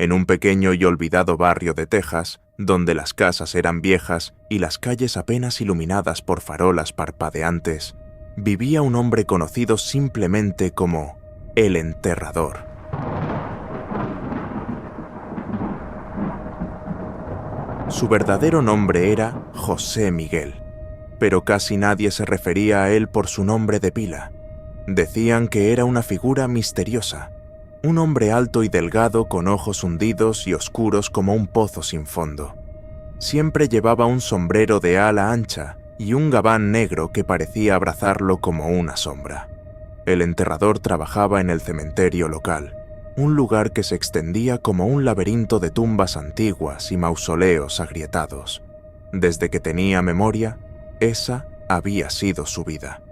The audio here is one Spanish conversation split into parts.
En un pequeño y olvidado barrio de Texas, donde las casas eran viejas y las calles apenas iluminadas por farolas parpadeantes, vivía un hombre conocido simplemente como el enterrador. Su verdadero nombre era José Miguel, pero casi nadie se refería a él por su nombre de pila. Decían que era una figura misteriosa, un hombre alto y delgado con ojos hundidos y oscuros como un pozo sin fondo. Siempre llevaba un sombrero de ala ancha y un gabán negro que parecía abrazarlo como una sombra. El enterrador trabajaba en el cementerio local, un lugar que se extendía como un laberinto de tumbas antiguas y mausoleos agrietados. Desde que tenía memoria, esa había sido su vida.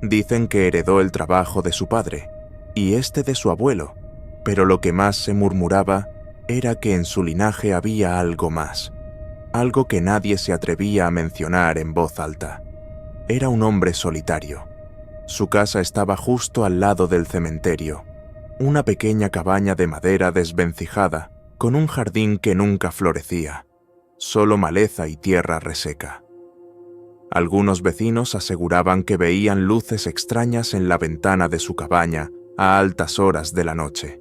Dicen que heredó el trabajo de su padre y este de su abuelo, pero lo que más se murmuraba era que en su linaje había algo más, algo que nadie se atrevía a mencionar en voz alta. Era un hombre solitario. Su casa estaba justo al lado del cementerio, una pequeña cabaña de madera desvencijada, con un jardín que nunca florecía, solo maleza y tierra reseca. Algunos vecinos aseguraban que veían luces extrañas en la ventana de su cabaña a altas horas de la noche.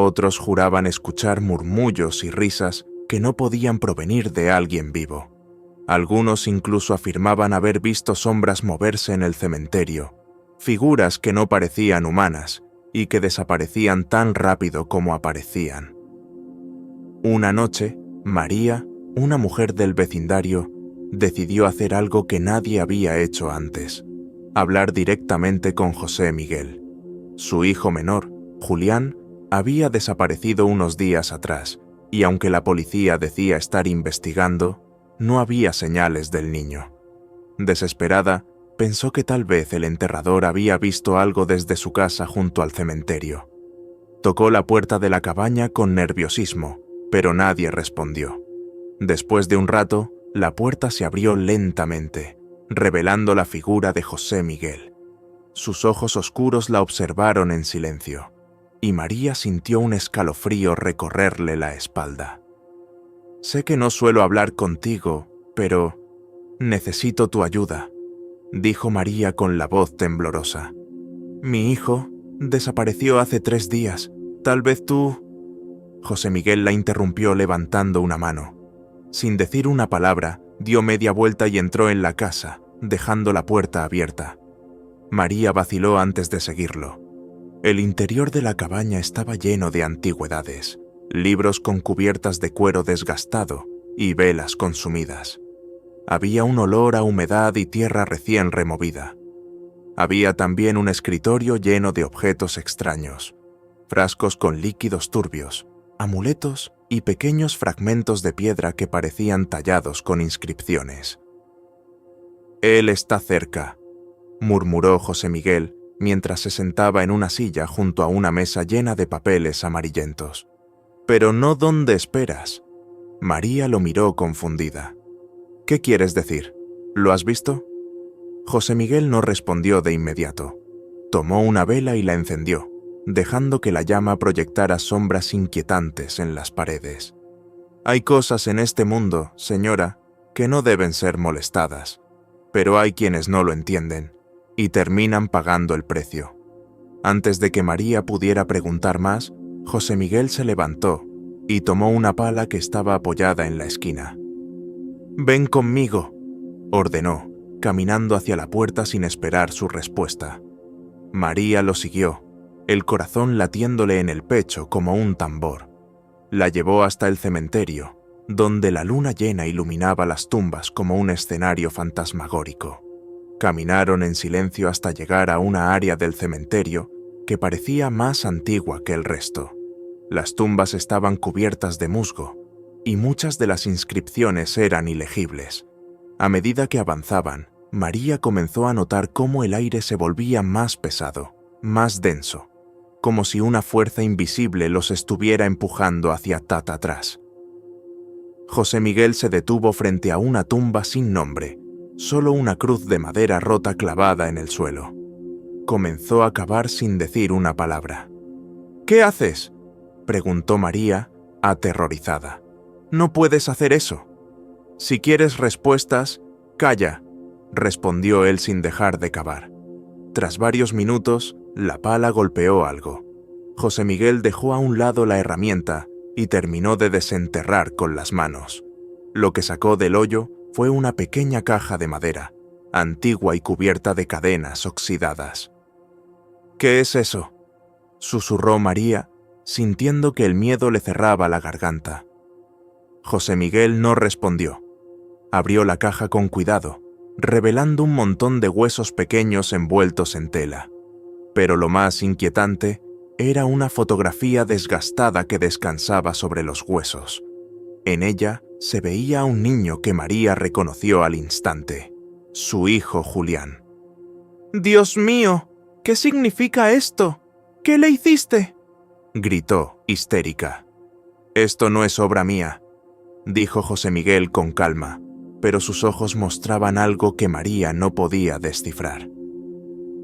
Otros juraban escuchar murmullos y risas que no podían provenir de alguien vivo. Algunos incluso afirmaban haber visto sombras moverse en el cementerio, figuras que no parecían humanas y que desaparecían tan rápido como aparecían. Una noche, María, una mujer del vecindario, decidió hacer algo que nadie había hecho antes: hablar directamente con José Miguel. Su hijo menor, Julián, había desaparecido unos días atrás, y aunque la policía decía estar investigando, no había señales del niño. Desesperada, pensó que tal vez el enterrador había visto algo desde su casa junto al cementerio. Tocó la puerta de la cabaña con nerviosismo, pero nadie respondió. Después de un rato, la puerta se abrió lentamente, revelando la figura de José Miguel. Sus ojos oscuros la observaron en silencio, y María sintió un escalofrío recorrerle la espalda. «Sé que no suelo hablar contigo, pero necesito tu ayuda», dijo María con la voz temblorosa. «Mi hijo desapareció hace 3 días. Tal vez tú...» José Miguel la interrumpió levantando una mano. Sin decir una palabra, dio media vuelta y entró en la casa, dejando la puerta abierta. María vaciló antes de seguirlo. El interior de la cabaña estaba lleno de antigüedades, libros con cubiertas de cuero desgastado y velas consumidas. Había un olor a humedad y tierra recién removida. Había también un escritorio lleno de objetos extraños, frascos con líquidos turbios, amuletos y pequeños fragmentos de piedra que parecían tallados con inscripciones. «Él está cerca», murmuró José Miguel mientras se sentaba en una silla junto a una mesa llena de papeles amarillentos. «Pero no donde esperas». María lo miró confundida. «¿Qué quieres decir? ¿Lo has visto?» José Miguel no respondió de inmediato. Tomó una vela y la encendió, dejando que la llama proyectara sombras inquietantes en las paredes. «Hay cosas en este mundo, señora, que no deben ser molestadas, pero hay quienes no lo entienden y terminan pagando el precio». Antes de que María pudiera preguntar más, José Miguel se levantó y tomó una pala que estaba apoyada en la esquina. «Ven conmigo», ordenó, caminando hacia la puerta sin esperar su respuesta. María lo siguió, el corazón latiéndole en el pecho como un tambor. La llevó hasta el cementerio, donde la luna llena iluminaba las tumbas como un escenario fantasmagórico. Caminaron en silencio hasta llegar a una área del cementerio que parecía más antigua que el resto. Las tumbas estaban cubiertas de musgo, y muchas de las inscripciones eran ilegibles. A medida que avanzaban, María comenzó a notar cómo el aire se volvía más pesado, más denso, como si una fuerza invisible los estuviera empujando hacia atrás. José Miguel se detuvo frente a una tumba sin nombre, solo una cruz de madera rota clavada en el suelo. Comenzó a cavar sin decir una palabra. «¿Qué haces?», preguntó María, aterrorizada. «No puedes hacer eso. Si quieres respuestas, calla», respondió él sin dejar de cavar. Tras varios minutos, la pala golpeó algo. José Miguel dejó a un lado la herramienta y terminó de desenterrar con las manos. Lo que sacó del hoyo fue una pequeña caja de madera, antigua y cubierta de cadenas oxidadas. «¿Qué es eso?», susurró María, sintiendo que el miedo le cerraba la garganta. José Miguel no respondió. Abrió la caja con cuidado, revelando un montón de huesos pequeños envueltos en tela. Pero lo más inquietante era una fotografía desgastada que descansaba sobre los huesos. En ella se veía a un niño que María reconoció al instante, su hijo Julián. «¡Dios mío! ¿Qué significa esto? ¿Qué le hiciste?», gritó, histérica. «Esto no es obra mía», dijo José Miguel con calma, pero sus ojos mostraban algo que María no podía descifrar.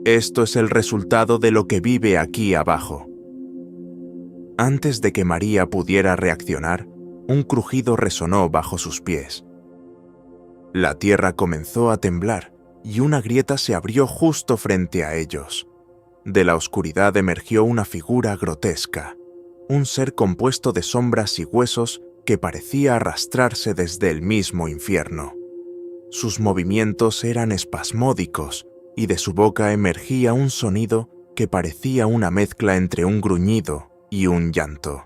«Esto es el resultado de lo que vive aquí abajo». Antes de que María pudiera reaccionar, un crujido resonó bajo sus pies. La tierra comenzó a temblar y una grieta se abrió justo frente a ellos. De la oscuridad emergió una figura grotesca, un ser compuesto de sombras y huesos que parecía arrastrarse desde el mismo infierno. Sus movimientos eran espasmódicos y de su boca emergía un sonido que parecía una mezcla entre un gruñido y un llanto.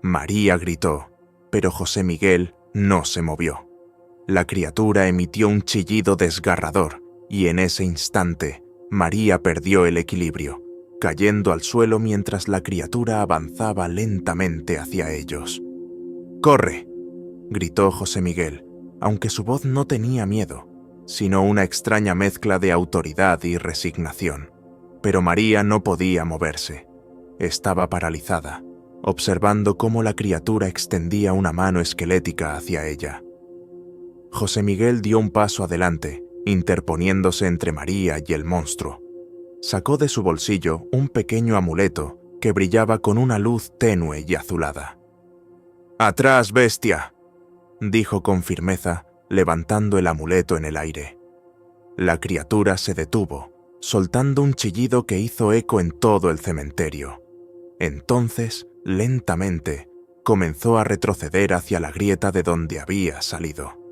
María gritó, pero José Miguel no se movió. La criatura emitió un chillido desgarrador y en ese instante María perdió el equilibrio, cayendo al suelo mientras la criatura avanzaba lentamente hacia ellos. «¡Corre!», gritó José Miguel, aunque su voz no tenía miedo, sino una extraña mezcla de autoridad y resignación. Pero María no podía moverse. Estaba paralizada, observando cómo la criatura extendía una mano esquelética hacia ella. José Miguel dio un paso adelante, interponiéndose entre María y el monstruo. Sacó de su bolsillo un pequeño amuleto que brillaba con una luz tenue y azulada. «¡Atrás, bestia!», dijo con firmeza, levantando el amuleto en el aire. La criatura se detuvo, soltando un chillido que hizo eco en todo el cementerio. Entonces, lentamente, comenzó a retroceder hacia la grieta de donde había salido.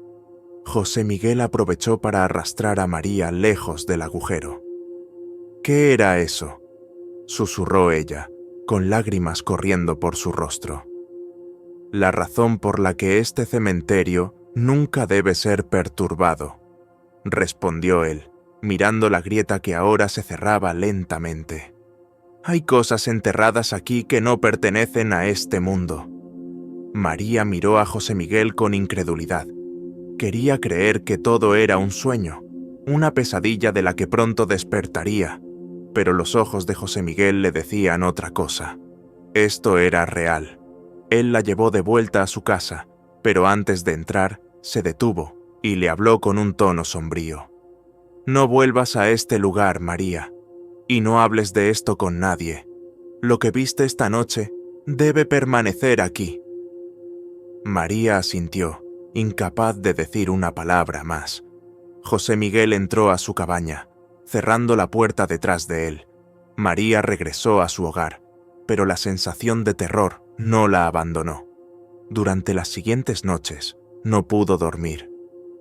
José Miguel aprovechó para arrastrar a María lejos del agujero. «¿Qué era eso?», susurró ella, con lágrimas corriendo por su rostro. «La razón por la que este cementerio nunca debe ser perturbado», respondió él, mirando la grieta que ahora se cerraba lentamente. «Hay cosas enterradas aquí que no pertenecen a este mundo». María miró a José Miguel con incredulidad. Quería creer que todo era un sueño, una pesadilla de la que pronto despertaría, pero los ojos de José Miguel le decían otra cosa. Esto era real. Él la llevó de vuelta a su casa, pero antes de entrar, se detuvo y le habló con un tono sombrío. «No vuelvas a este lugar, María, y no hables de esto con nadie. Lo que viste esta noche debe permanecer aquí». María asintió, incapaz de decir una palabra más. José Miguel entró a su cabaña, cerrando la puerta detrás de él. María regresó a su hogar, pero la sensación de terror no la abandonó. Durante las siguientes noches, no pudo dormir.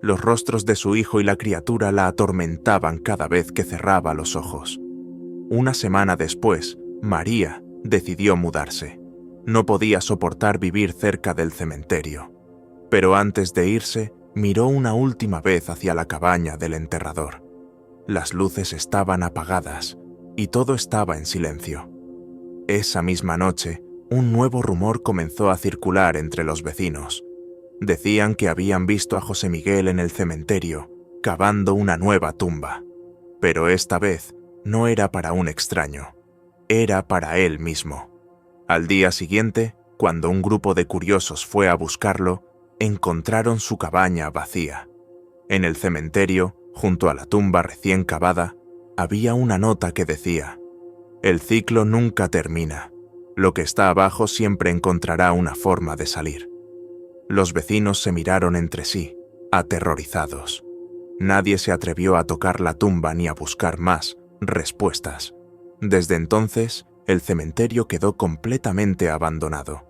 Los rostros de su hijo y la criatura la atormentaban cada vez que cerraba los ojos. Una semana después, María decidió mudarse. No podía soportar vivir cerca del cementerio. Pero antes de irse, miró una última vez hacia la cabaña del enterrador. Las luces estaban apagadas y todo estaba en silencio. Esa misma noche, un nuevo rumor comenzó a circular entre los vecinos. Decían que habían visto a José Miguel en el cementerio, cavando una nueva tumba. Pero esta vez no era para un extraño, era para él mismo. Al día siguiente, cuando un grupo de curiosos fue a buscarlo, encontraron su cabaña vacía. En el cementerio, junto a la tumba recién cavada, había una nota que decía: «El ciclo nunca termina. Lo que está abajo siempre encontrará una forma de salir. Los vecinos se miraron entre sí, aterrorizados. Nadie se atrevió a tocar la tumba ni a buscar más respuestas. Desde entonces, el cementerio quedó completamente abandonado,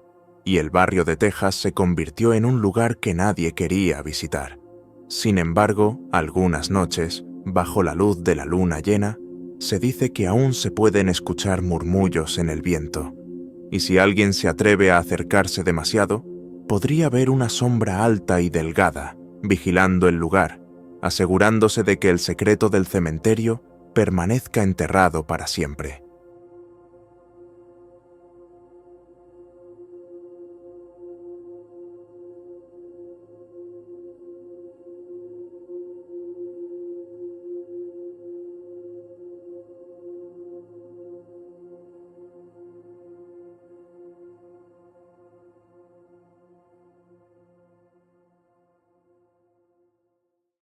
y el barrio de Texas se convirtió en un lugar que nadie quería visitar. Sin embargo, algunas noches, bajo la luz de la luna llena, se dice que aún se pueden escuchar murmullos en el viento, y si alguien se atreve a acercarse demasiado, podría ver una sombra alta y delgada vigilando el lugar, asegurándose de que el secreto del cementerio permanezca enterrado para siempre.